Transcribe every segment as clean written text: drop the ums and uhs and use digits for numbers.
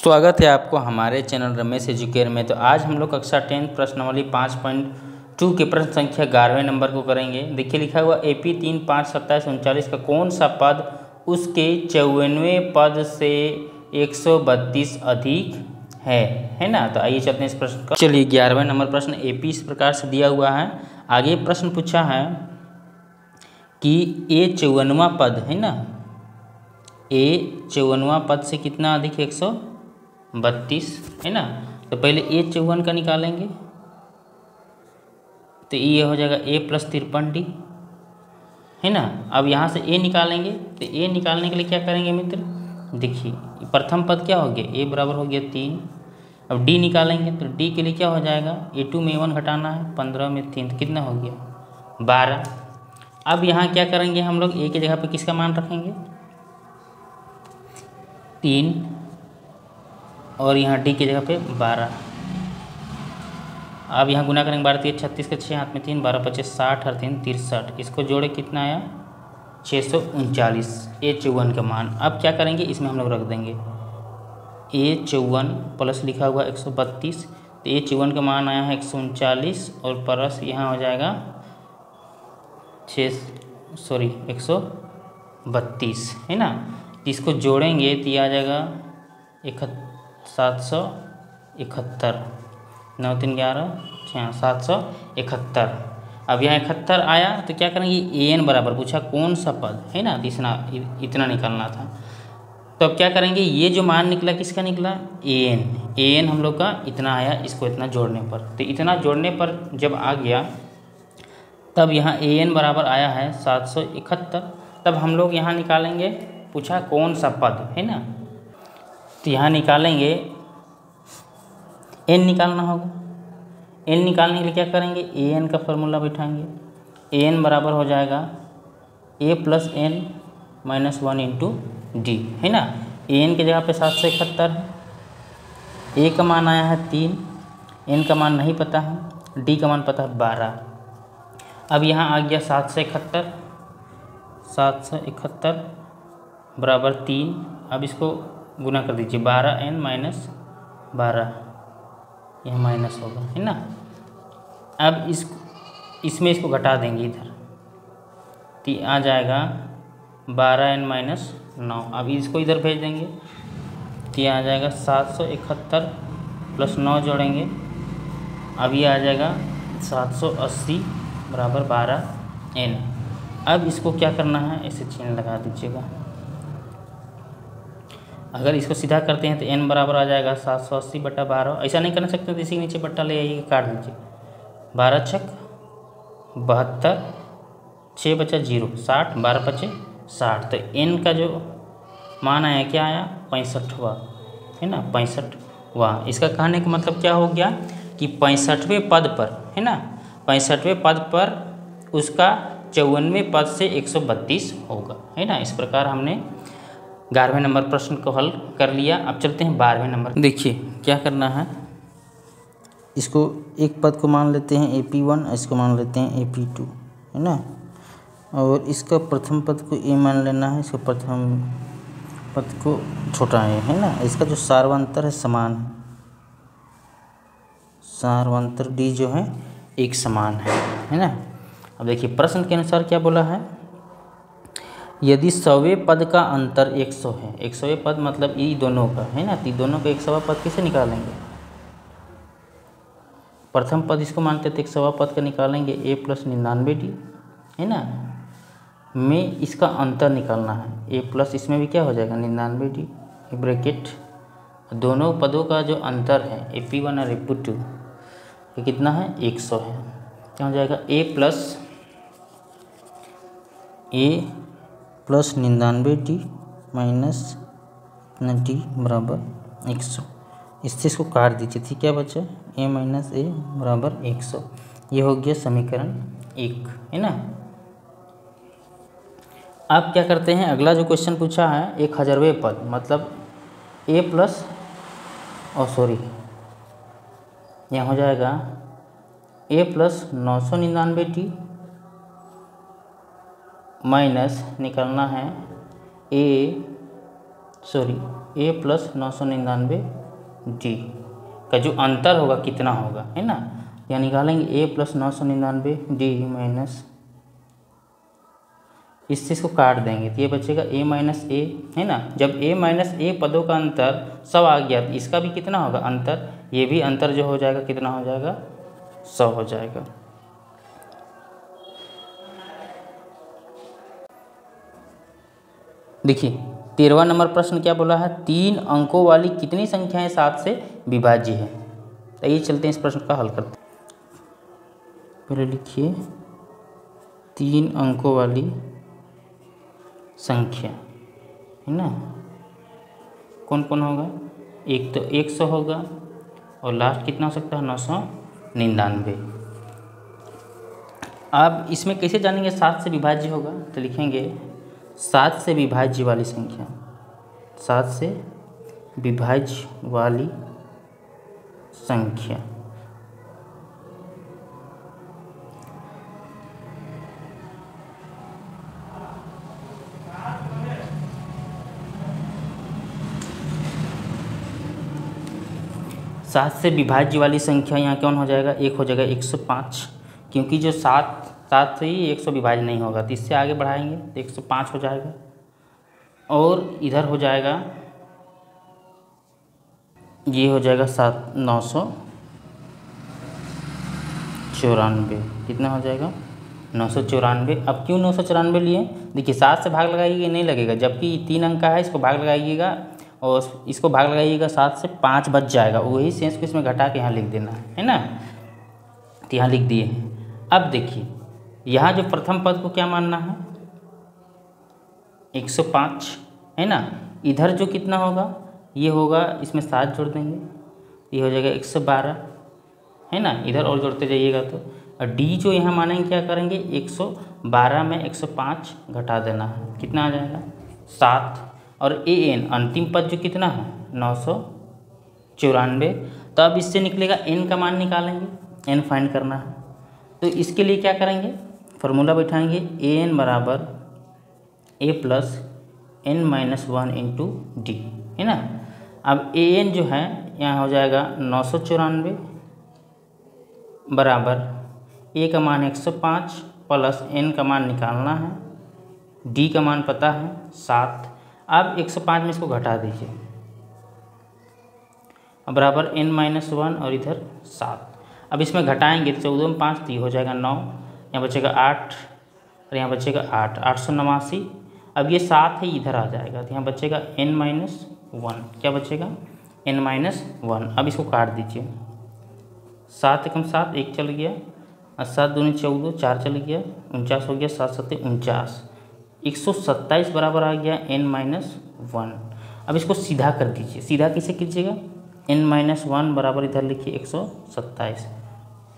स्वागत है आपको हमारे चैनल रमेश एजुकेयर में। तो आज हम लोग कक्षा 10 प्रश्नावली 5.2 के प्रश्न संख्या 11वें नंबर को करेंगे। देखिए लिखा हुआ AP 3, 5, 27, 39 का कौन सा पद उसके 54वें पद से 132 अधिक है ना। तो आइए चलते हैं इस प्रश्न का। चलिए 11वें नंबर प्रश्न AP इस प्रकार से दिया हुआ है। आगे प्रश्न पूछा है कि ये 54वां पद है ना, ए 54वां पद से कितना अधिक है 132 है ना। तो पहले ए 54 का निकालेंगे तो ये हो जाएगा ए प्लस 53D है ना। अब यहाँ से ए निकालेंगे तो ए निकालने के लिए क्या करेंगे मित्र, देखिए प्रथम पद क्या हो गया, ए बराबर हो गया 3। अब डी निकालेंगे तो डी के लिए क्या हो जाएगा, A2 में A1 घटाना है, 15 में 3 तो कितना हो गया 12। अब यहाँ क्या करेंगे हम लोग, ए की जगह पे किसका मान रखेंगे 3 और यहाँ डी की जगह पे 12। अब यहाँ गुना करेंगे 12 3 36 के 6 हाथ में 3, 12 25 60 और 3 63, इसको जोड़े कितना आया 639 ए 54 का मान। अब क्या करेंगे इसमें हम लोग रख देंगे ए 54 प्लस लिखा हुआ 132, तो ए 54 का मान आया है 139 और प्लस यहाँ हो जाएगा 132 है ना। इसको जोड़ेंगे तो ये आ जाएगा 771, 9 3 11 771। अब यहाँ 71 आया तो क्या करेंगे, एन बराबर पूछा कौन सा पद है ना, इतना निकालना था। तो अब क्या करेंगे, ये जो मान निकला किसका निकला, एन हम लोग का इतना आया, इसको इतना जोड़ने पर, तो इतना जोड़ने पर जब आ गया तब यहाँ एन बराबर आया है 771। तब हम लोग यहाँ निकालेंगे, पूछा कौन सा पद है ना, तो यहाँ निकालेंगे एन निकालना होगा। एन निकालने के लिए क्या करेंगे, एन का फॉर्मूला बैठाएंगे। एन बराबर हो जाएगा a plus n minus 1 into d है ना। एन की जगह पे 771 है, ए का मान आया है 3, एन का मान नहीं पता है, डी का मान पता है 12। अब यहाँ आ गया 771 बराबर 3। अब इसको गुना कर दीजिए, 12n माइनस 12, यह माइनस होगा है ना। अब इसमें इसको घटा देंगे इधर, तो आ जाएगा 12n माइनस 9। अब इसको इधर भेज देंगे तो ये आ जाएगा 771 प्लस 9 जोड़ेंगे, अब ये आ जाएगा 780 बराबर 12n। अब इसको क्या करना है, ऐसे चिन्ह लगा दीजिएगा। अगर इसको सीधा करते हैं तो n बराबर आ जाएगा 780 बटा 12। ऐसा नहीं करना सकते तो इसी के नीचे बट्टा ले आइए, काट दीजिए। 12 छक 72, 6 बचा 0, 60, 12 बचे 60। तो n का जो मान आया क्या आया 65वां है ना, 65वां। इसका कहने का मतलब क्या हो गया कि 65वें पद पर है ना, 65वें पद पर उसका 54वें पद से 132 होगा है ना। इस प्रकार हमने 11वें नंबर प्रश्न को हल कर लिया। अब चलते हैं 12वें नंबर। देखिए क्या करना है, इसको एक पद को मान लेते हैं AP1, इसको मान लेते हैं AP2 है ना, और इसका प्रथम पद को ए मान लेना है, इसको प्रथम पद को छोटा है ना। इसका जो सार्वंतर है समान है, सार्वंतर डी जो है एक समान है ना। अब देखिए प्रश्न के अनुसार क्या बोला है, यदि 100वें पद का अंतर 100 है, 100वें पद मतलब ये दोनों का है ना, तो दोनों का 100वां पद कैसे निकालेंगे, प्रथम पद इसको मानते थे 100वां पद का निकालेंगे a प्लस 99D है ना, में इसका अंतर निकालना है a प्लस इसमें भी क्या हो जाएगा 99D ब्रैकेट, दोनों पदों का जो अंतर है AP1 और AP2 ये कितना है 100 है। क्या हो जाएगा a plus 99D minus D बराबर 100। इससे इसको काट दीजिए, ठीक क्या बचा a माइनस a बराबर 100। ये हो गया समीकरण 1 है ना। अब क्या करते हैं, अगला जो क्वेश्चन पूछा है 1000वें पद मतलब a प्लस यहाँ हो जाएगा a प्लस 999D माइनस निकालना है ए प्लस 999 डी का जो अंतर होगा कितना होगा, है ना। यहाँ निकालेंगे ए प्लस 999 डी माइनस, इससे इसको काट देंगे तो ये बचेगा ए माइनस ए, है ना। जब ए माइनस ए पदों का अंतर 100 आ गया तो इसका भी कितना होगा अंतर, ये भी अंतर जो हो जाएगा कितना हो जाएगा 100 हो जाएगा। देखिए 13वां नंबर प्रश्न क्या बोला है, 3 अंकों वाली कितनी संख्याएं 7 से विभाज्य है। तो ये चलते हैं इस प्रश्न का हल करते हैं। पहले लिखिए 3 अंकों वाली संख्या, है ना, कौन कौन होगा, एक तो 100 होगा और लास्ट कितना हो सकता है 999। अब इसमें कैसे जानेंगे 7 से विभाज्य होगा, तो लिखेंगे 7 से विभाज्य वाली संख्या, 7 से विभाज्य वाली संख्या। सात से विभाज्य वाली संख्या यहाँ कौन हो जाएगा, एक हो जाएगा 105, क्योंकि जो 7 से ही 100 विभाज्य नहीं होगा तो इससे आगे बढ़ाएंगे तो 105 हो जाएगा। और इधर हो जाएगा, ये हो जाएगा 994, कितना हो जाएगा 994। अब क्यों 994 लिए, देखिए 7 से भाग लगाइए नहीं लगेगा, जबकि 3 अंक का है, इसको भाग लगाइएगा और इसको भाग लगाइएगा 7 से 5 बच जाएगा, वही सेंस को इसमें घटा के यहाँ लिख देना है ना। तो यहाँ लिख दिए। अब देखिए यहाँ जो प्रथम पद को क्या मानना है 105, है ना। इधर जो कितना होगा ये होगा, इसमें 7 जोड़ देंगे, ये हो जाएगा 112, है ना। इधर और जोड़ते जाइएगा तो, और डी जो यहाँ मानेंगे क्या करेंगे 112 में 105 घटा देना है, कितना आ जाएगा 7। और ए एन अंतिम पद जो कितना है 994। तो अब इससे निकलेगा एन का मान निकालेंगे, एन फाइंड करना है। तो इसके लिए क्या करेंगे, फार्मूला बैठाएंगे ए एन बराबर a plus n minus 1 into d, है ना। अब ए एन जो है यहाँ हो जाएगा 994 बराबर ए का मान 105 प्लस एन का मान निकालना है, डी का मान पता है 7। अब 105 में इसको घटा दीजिए, अब बराबर n माइनस 1 और इधर 7। अब इसमें घटाएंगे तो 14 में 5 तो ये हो जाएगा 9, यहाँ बचेगा 8 और यहाँ बचेगा 8, 889। अब ये 7 है इधर आ जाएगा तो यहाँ बचेगा n माइनस 1, क्या बचेगा n माइनस 1। अब इसको काट दीजिए, 7 एकम 7, 1 चल गया, और 7 दूनी 14, 4 चल गया, 49 हो गया, 7 7 49, 127 बराबर आ गया n माइनस 1। अब इसको सीधा कर दीजिए, सीधा कैसे कीजिएगा, n माइनस 1 बराबर इधर लिखिए 127।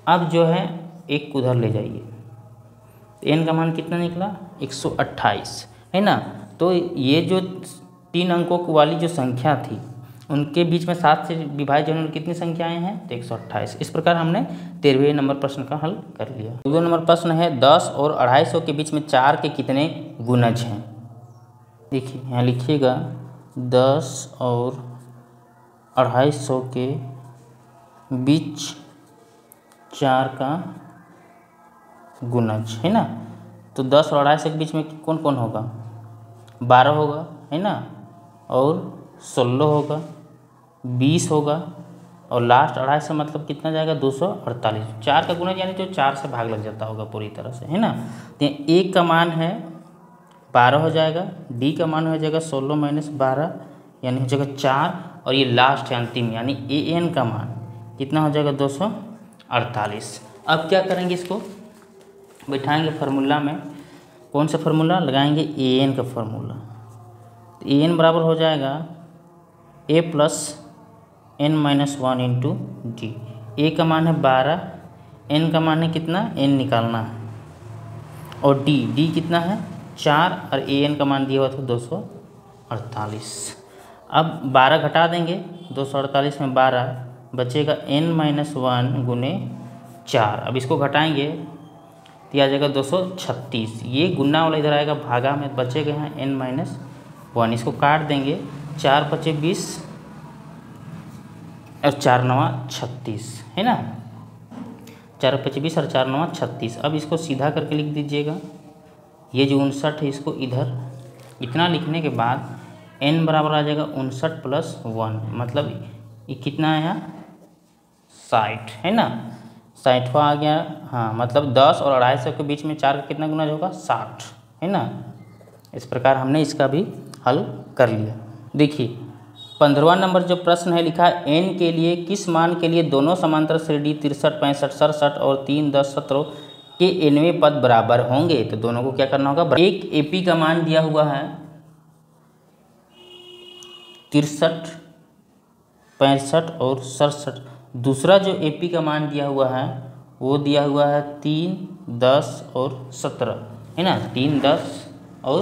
अब जो है एक को उधर ले जाइए, n का मान कितना निकला 128, है ना। तो ये जो 3 अंकों वाली जो संख्या थी उनके बीच में 7 से विभाज्य होने कितनी संख्याएं हैं तो 128। इस प्रकार हमने 13वें नंबर प्रश्न का हल कर लिया। 2 नंबर प्रश्न है 10 और 250 के बीच में 4 के कितने गुणज हैं। देखिए यहाँ लिखिएगा 10 और 250 के बीच 4 का गुणज, है ना। तो 10 और 250 के बीच में कौन कौन होगा, 12 होगा, है ना, और 16 होगा, 20 होगा, और लास्ट 250 मतलब कितना जाएगा 248। 4 का गुणज यानी जो 4 से भाग लग जाता होगा पूरी तरह से, है ना। तो एक का मान है 12 हो जाएगा, डी का मान हो जाएगा 16 माइनस 12 यानी हो जाएगा 4, और ये लास्ट है अंतिम यानी ए एन का मान कितना हो जाएगा 248। अब क्या करेंगे, इसको बैठाएंगे फार्मूला में, कौन सा फार्मूला लगाएंगे, ए एन का फार्मूला। तो ए एन बराबर हो जाएगा a plus n minus 1 into d. A का मान है 12, एन का मान है कितना, एन निकालना है, और डी कितना है 4, और ए एन का मान दिया हुआ था 248। अब 12 घटा देंगे, 248 में 12 बचेगा n माइनस 1 गुने 4। अब इसको घटाएंगे तो आ जाएगा 236। ये गुना वाला इधर आएगा भागा में, बचेगा यहाँ n माइनस 1। इसको काट देंगे 4 पचे 20 और 4 नवा 36, है ना। 4 पचे 20 और 4 नवा 36। अब इसको सीधा करके लिख दीजिएगा। ये जो 59 है इसको इधर इतना लिखने के बाद n बराबर आ जाएगा 59 + 1, मतलब ये कितना आया 60, है ना। 60वां आ गया। हाँ, मतलब 10 और 250 के बीच में 4 का कितना गुना होगा 60, है ना। इस प्रकार हमने इसका भी हल कर लिया। देखिए 15वां नंबर जो प्रश्न है लिखा है n के लिए किस मान के लिए दोनों समांतर श्रेणी 63, 65, 67 और 3, 10, 17 के nवें पद बराबर होंगे। तो दोनों को क्या करना होगा, एक AP का मान दिया हुआ है 63, 65 और 67, दूसरा जो AP का मान दिया हुआ है वो दिया हुआ है 3, 10 और 17, है ना। 3, 10 और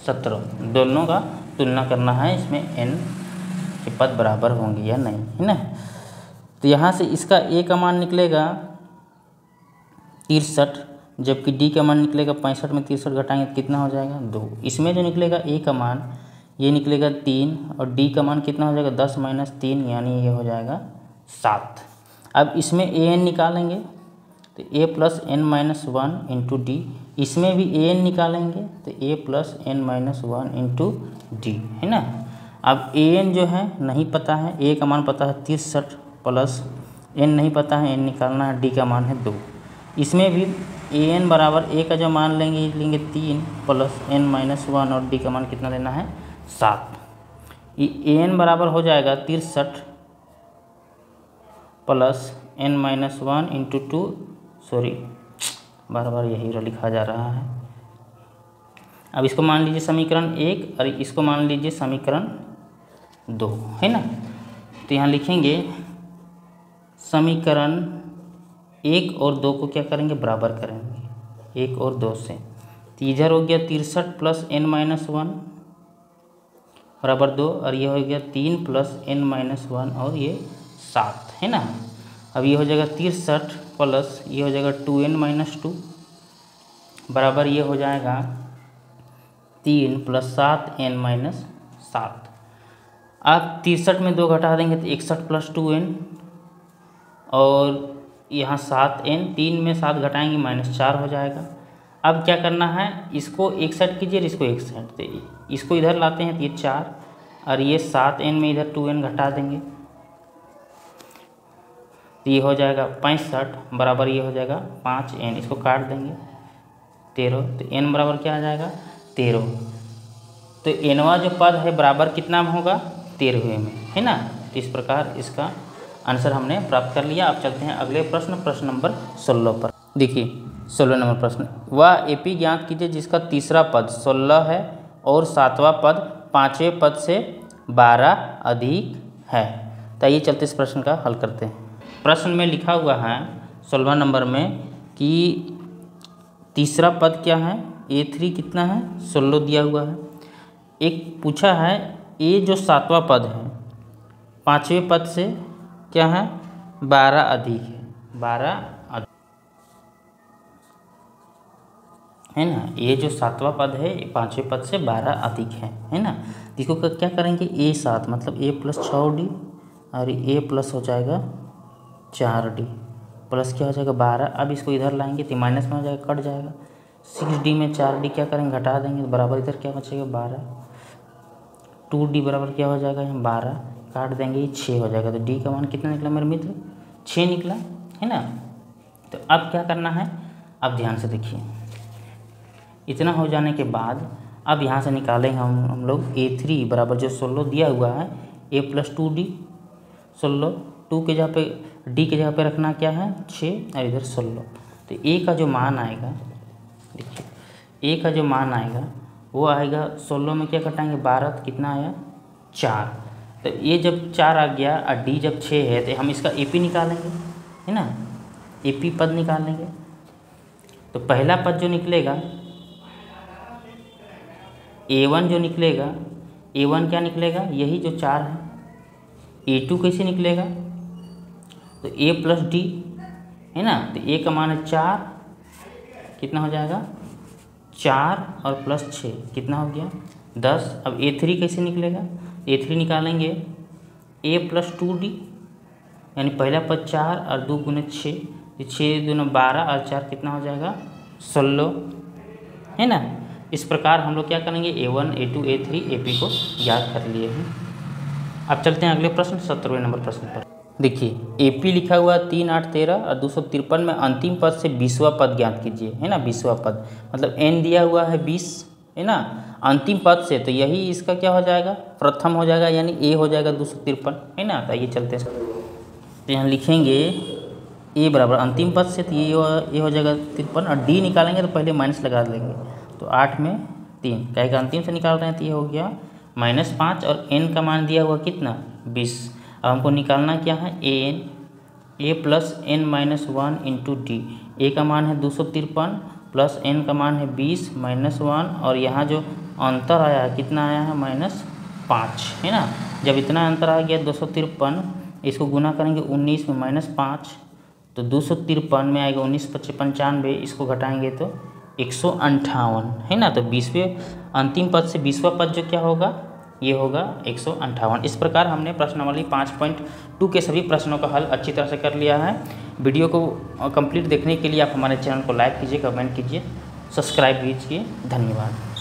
17 दोनों का तुलना करना है, इसमें n के पद बराबर होंगे या नहीं, है ना। तो यहाँ से इसका A का मान निकलेगा 63, जबकि D का मान निकलेगा 65 में 63 घटाएंगे तो कितना हो जाएगा 2। इसमें जो निकलेगा A का मान ये निकलेगा 3 और D का मान कितना हो जाएगा 10 - 3, यानी ये हो जाएगा 7। अब इसमें an निकालेंगे तो a + n - 1 × d, इसमें भी an निकालेंगे तो a + n - 1 × d, है ना। अब an जो है नहीं पता है, a का मान पता है 63 प्लस n नहीं पता है, n निकालना है, d का मान है 2। इसमें भी an बराबर a का जो मान लेंगे 3 प्लस n - 1 और d का मान कितना लेना है 7। ये an बराबर हो जाएगा 63 प्लस n - 1 × 2, सॉरी बार बार यही लिखा जा रहा है। अब इसको मान लीजिए समीकरण 1 और इसको मान लीजिए समीकरण 2, है ना। तो यहाँ लिखेंगे समीकरण 1 और 2 को क्या करेंगे बराबर करेंगे 1 और 2 से। तो इधर हो गया 63 प्लस n - 1 बराबर 2 और ये हो गया 3 प्लस n - 1 और ये 7, है ना। अब ये हो जाएगा 63 प्लस ये हो जाएगा 2n - 2 बराबर ये हो जाएगा 3 + 7n - 7। अब 63 में 2 घटा देंगे तो 61 + 2n और यहाँ 7n, 3 में 7 घटाएंगे -4 हो जाएगा। अब क्या करना है, इसको 61 कीजिए, इसको 61, तो इसको इधर लाते हैं तो ये 4 और ये 7n में इधर 2n घटा देंगे तो ये हो जाएगा 65 बराबर ये हो जाएगा 5n, इसको काट देंगे 13, तो n बराबर क्या आ जाएगा 13। तो nवां जो पद है बराबर कितना में होगा 13वें में, है ना। तो इस प्रकार इसका आंसर हमने प्राप्त कर लिया। अब चलते हैं अगले प्रश्न नंबर 16 पर। देखिए 16 नंबर प्रश्न, वह AP ज्ञात कीजिए जिसका तीसरा पद 16 है और 7वां पद 5वें पद से 12 अधिक है। तो आइए चलते इस प्रश्न का हल करते हैं। प्रश्न में लिखा हुआ है 16वां नंबर में कि तीसरा पद क्या है, A3 कितना है 16 दिया हुआ है। एक पूछा है A जो 7वां पद है 5वें पद से क्या है 12 अधिक है, 12 अधिक, है ना। ये जो 7वां पद है 5वें पद से 12 अधिक है ना। इसको क्या करेंगे A7 मतलब A + 6D और A प्लस हो जाएगा 4D प्लस क्या हो जाएगा 12। अब इसको इधर लाएंगे तो माइनस में हो जाएगा, कट जाएगा। 6D में 4D क्या करेंगे घटा देंगे तो बराबर इधर क्या बचेगा 12। 2D बराबर क्या हो जाएगा यहाँ 12, काट देंगे ये 6 हो जाएगा। तो D का मान कितना निकला मेरे मित्र 6 निकला, है ना। तो अब क्या करना है, अब ध्यान से देखिए, इतना हो जाने के बाद अब यहाँ से निकालेंगे हम लोग A3 बराबर जो 16 दिया हुआ है A + 2D 16, 2 के जगह पे D के जगह पे रखना क्या है 6 और इधर 16। तो A का जो मान आएगा, देखिए A का जो मान आएगा वो आएगा 16 में क्या घटाएंगे 12 तो कितना आया 4। तो ये जब 4 आ गया और D जब 6 है तो हम इसका AP निकालेंगे, है ना। AP पद निकालेंगे तो पहला पद जो निकलेगा A1 जो निकलेगा, A1 क्या निकलेगा यही जो 4 है। A2 कैसे निकलेगा तो A + D, है ना। तो A का मान है 4, कितना हो जाएगा 4 और +6 कितना हो गया 10। अब A3 कैसे निकलेगा, A3 निकालेंगे A + 2D, यानी पहला पद 4 और 2 गुने 6, 6 दूना 12 और 4 कितना हो जाएगा 16, है ना। इस प्रकार हम लोग क्या करेंगे A1, A2, A3, AP को ज्ञात कर लिए हैं। अब चलते हैं अगले प्रश्न 17वें नंबर प्रश्न पर। देखिए AP लिखा हुआ 3, 8, 13 और 253 में अंतिम पद से 20वां पद ज्ञात कीजिए, है ना। 20वां पद मतलब n दिया हुआ है 20, है ना। अंतिम पद से तो यही इसका क्या हो जाएगा, प्रथम हो जाएगा, यानी A हो जाएगा 253, है ना। तो ये चलते हैं, तो यहाँ लिखेंगे A बराबर अंतिम पद से, तो ये हो जाएगा 53 और D निकालेंगे तो पहले माइनस लगा लेंगे, तो 8 में 3 कहेगा अंतिम से निकाल रहे हैं, तो ये हो गया -5 और n का मान दिया हुआ कितना 20। अब हमको निकालना क्या है A + n - 1 × D। A का मान है 253 प्लस n का मान है 20 -1, और यहाँ जो अंतर आया है कितना आया है -5, है ना। जब इतना अंतर आ गया 253, इसको गुना करेंगे 19 में -5, तो 253 में आएगा 19 × 5 = 95, इसको घटाएंगे तो 158, है ना। तो 20वें अंतिम पद से 20वां पद जो क्या होगा, ये होगा 158। इस प्रकार हमने प्रश्नावली 5.2 के सभी प्रश्नों का हल अच्छी तरह से कर लिया है। वीडियो को कंप्लीट देखने के लिए आप हमारे चैनल को लाइक कीजिए, कमेंट कीजिए, सब्सक्राइब कीजिए। धन्यवाद।